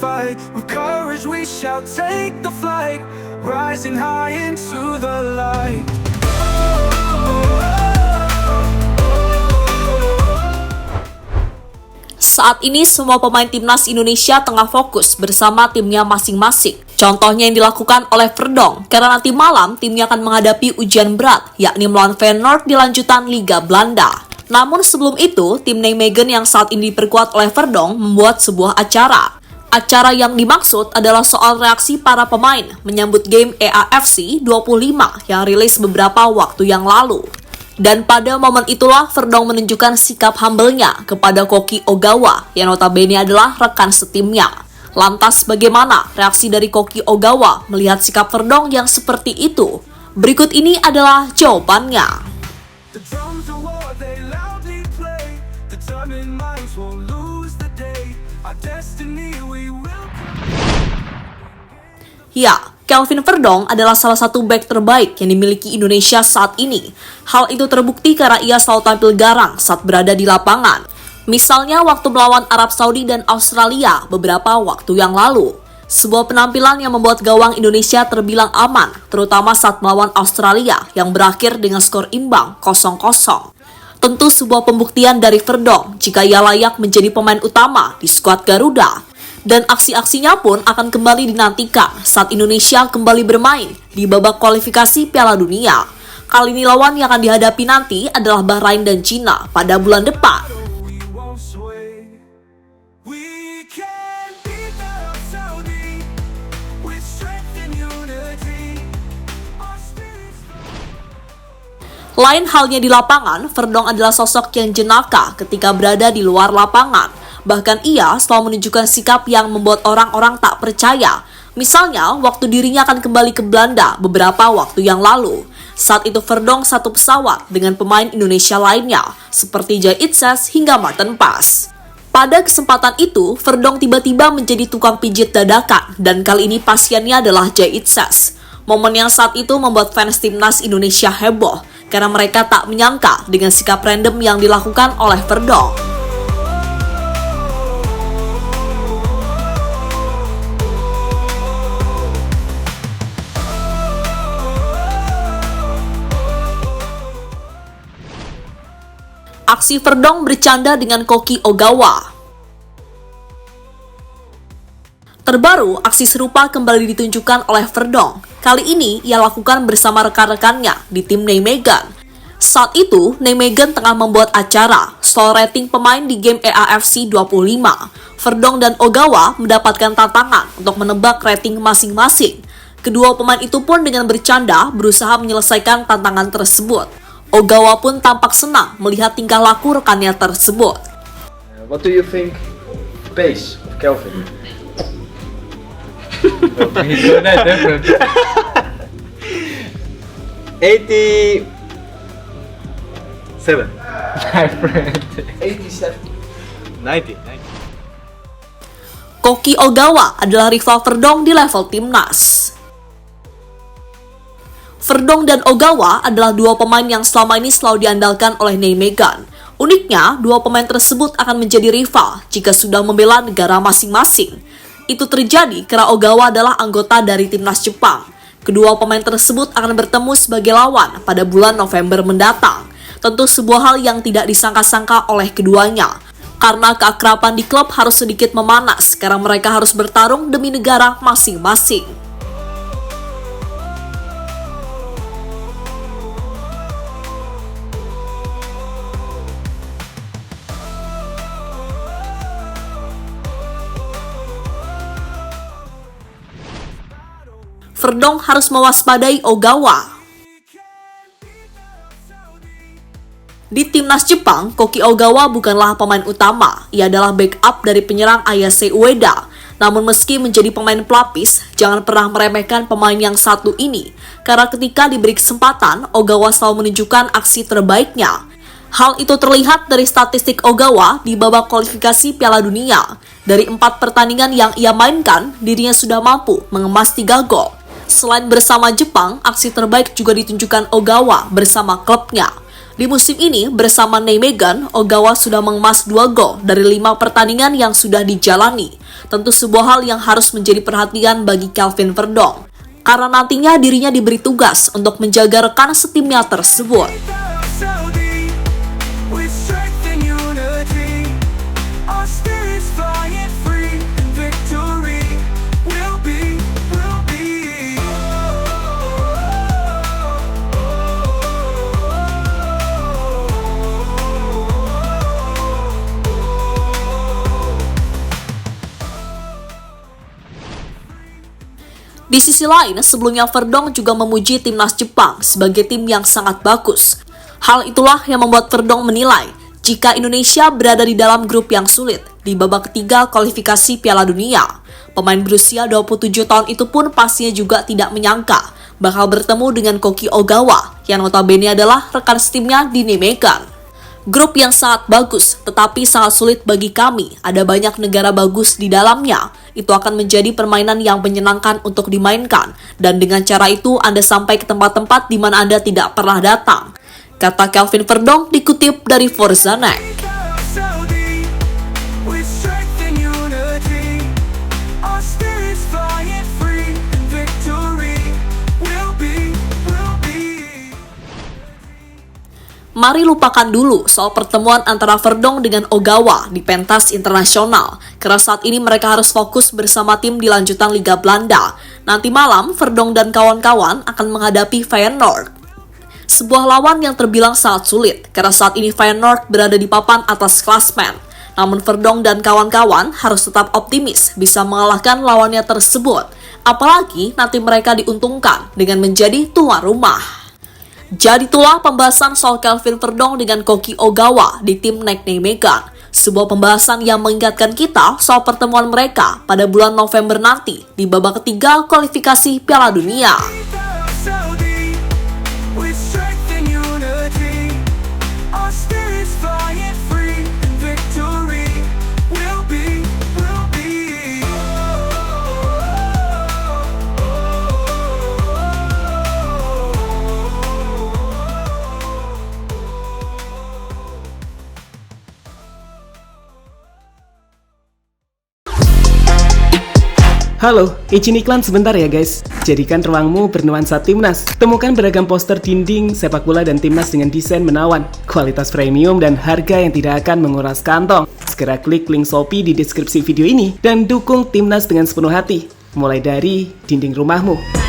fight. With courage we shall take the flight, rising high into the light. Saat ini semua pemain timnas Indonesia tengah fokus bersama timnya masing-masing. Contohnya yang dilakukan oleh Verdonk, karena nanti malam timnya akan menghadapi ujian berat, yakni melawan Feyenoord di lanjutan Liga Belanda. Namun sebelum itu, tim Nijmegen yang saat ini diperkuat oleh Verdonk membuat sebuah acara. Acara yang dimaksud adalah soal reaksi para pemain menyambut game EAFC 25 yang rilis beberapa waktu yang lalu. Dan pada momen itulah Verdonk menunjukkan sikap humble-nya kepada Koki Ogawa yang notabene adalah rekan setimnya. Lantas bagaimana reaksi dari Koki Ogawa melihat sikap Verdonk yang seperti itu? Berikut ini adalah jawabannya. Ya, Kelvin Verdonk adalah salah satu bek terbaik yang dimiliki Indonesia saat ini. Hal itu terbukti karena ia selalu tampil garang saat berada di lapangan. Misalnya waktu melawan Arab Saudi dan Australia beberapa waktu yang lalu. Sebuah penampilan yang membuat gawang Indonesia terbilang aman, terutama saat melawan Australia yang berakhir dengan skor imbang 0-0. Tentu sebuah pembuktian dari Verdonk jika ia layak menjadi pemain utama di skuad Garuda. Dan aksi-aksinya pun akan kembali dinantikan saat Indonesia kembali bermain di babak kualifikasi Piala Dunia. Kali ini lawan yang akan dihadapi nanti adalah Bahrain dan Cina pada bulan depan. Lain halnya di lapangan, Verdonk adalah sosok yang jenaka ketika berada di luar lapangan. Bahkan ia selalu menunjukkan sikap yang membuat orang-orang tak percaya. Misalnya, waktu dirinya akan kembali ke Belanda beberapa waktu yang lalu. Saat itu Verdonk satu pesawat dengan pemain Indonesia lainnya, seperti Jay Itzes hingga Maarten Pas. Pada kesempatan itu, Verdonk tiba-tiba menjadi tukang pijit dadakan, dan kali ini pasiennya adalah Jay Itzes. Momen yang saat itu membuat fans timnas Indonesia heboh, karena mereka tak menyangka dengan sikap random yang dilakukan oleh Verdonk. Aksi Verdonk bercanda dengan Koki Ogawa. Terbaru, aksi serupa kembali ditunjukkan oleh Verdonk. Kali ini ia lakukan bersama rekan-rekannya di tim Nijmegen. Saat itu, Nijmegen tengah membuat acara soal rating pemain di game EAFC 25. Verdonk dan Ogawa mendapatkan tantangan untuk menebak rating masing-masing. Kedua pemain itu pun dengan bercanda berusaha menyelesaikan tantangan tersebut. Ogawa pun tampak senang melihat tingkah laku rekannya tersebut. What do you think pace of Kelvin? He's so that different. 87. My friend. 87. 90. Koki Ogawa adalah rival Verdonk di level timnas. Verdonk dan Ogawa adalah dua pemain yang selama ini selalu diandalkan oleh Nijmegen. Uniknya, dua pemain tersebut akan menjadi rival jika sudah membela negara masing-masing. Itu terjadi karena Ogawa adalah anggota dari timnas Jepang. Kedua pemain tersebut akan bertemu sebagai lawan pada bulan November mendatang. Tentu sebuah hal yang tidak disangka-sangka oleh keduanya. Karena keakraban di klub harus sedikit memanas karena mereka harus bertarung demi negara masing-masing. Verdonk harus mewaspadai Ogawa. Di timnas Jepang, Koki Ogawa bukanlah pemain utama. Ia adalah backup dari penyerang Ayase Ueda. Namun meski menjadi pemain pelapis, jangan pernah meremehkan pemain yang satu ini. Karena ketika diberi kesempatan, Ogawa selalu menunjukkan aksi terbaiknya. Hal itu terlihat dari statistik Ogawa di babak kualifikasi Piala Dunia. Dari 4 pertandingan yang ia mainkan, dirinya sudah mampu mengemas 3 gol. Selain bersama Jepang, aksi terbaik juga ditunjukkan Ogawa bersama klubnya. Di musim ini, bersama Nijmegen, Ogawa sudah mengemas 2 gol dari 5 pertandingan yang sudah dijalani. tentu sebuah hal yang harus menjadi perhatian bagi Kelvin Verdong. Karena nantinya dirinya diberi tugas untuk menjaga rekan setimnya tersebut. Saudi, with strength and unity, our spirits flying free, and victory will be. Di sisi lain, sebelumnya Verdong juga memuji timnas Jepang sebagai tim yang sangat bagus. Hal itulah yang membuat Verdong menilai jika Indonesia berada di dalam grup yang sulit di babak ketiga kualifikasi Piala Dunia. Pemain berusia 27 tahun itu pun pastinya juga tidak menyangka bakal bertemu dengan Koki Ogawa yang notabene adalah rekan setimnya di Nijmegen. Grup yang sangat bagus, tetapi sangat sulit bagi kami. Ada banyak negara bagus di dalamnya. Itu akan menjadi permainan yang menyenangkan untuk dimainkan. Dan dengan cara itu, Anda sampai ke tempat-tempat di mana Anda tidak pernah datang. Kata Kelvin Verdong dikutip dari Forzanek. Saudi, with strength and unity, our spirits flying free, and victory will be. Mari lupakan dulu soal pertemuan antara Verdong dengan Ogawa di pentas internasional. Karena saat ini mereka harus fokus bersama tim di lanjutan Liga Belanda. Nanti malam, Verdong dan kawan-kawan akan menghadapi Feyenoord. Sebuah lawan yang terbilang sangat sulit, karena saat ini Feyenoord berada di papan atas klasmen. Namun Verdong dan kawan-kawan harus tetap optimis bisa mengalahkan lawannya tersebut. Apalagi nanti mereka diuntungkan dengan menjadi tuan rumah. Jadi itulah pembahasan soal Kelvin Verdong dengan Koki Ogawa di tim Nijmegen. Sebuah pembahasan yang mengingatkan kita soal pertemuan mereka pada bulan November nanti di babak ketiga kualifikasi Piala Dunia. Saudi, with strength and unity, our spirits flying free, and victory will be. Halo, izin iklan sebentar ya guys. Jadikan ruangmu bernuansa timnas. Temukan beragam poster dinding, sepak bola dan timnas dengan desain menawan, kualitas premium dan harga yang tidak akan menguras kantong. Segera klik link Shopee di deskripsi video ini dan dukung timnas dengan sepenuh hati. Mulai dari dinding rumahmu.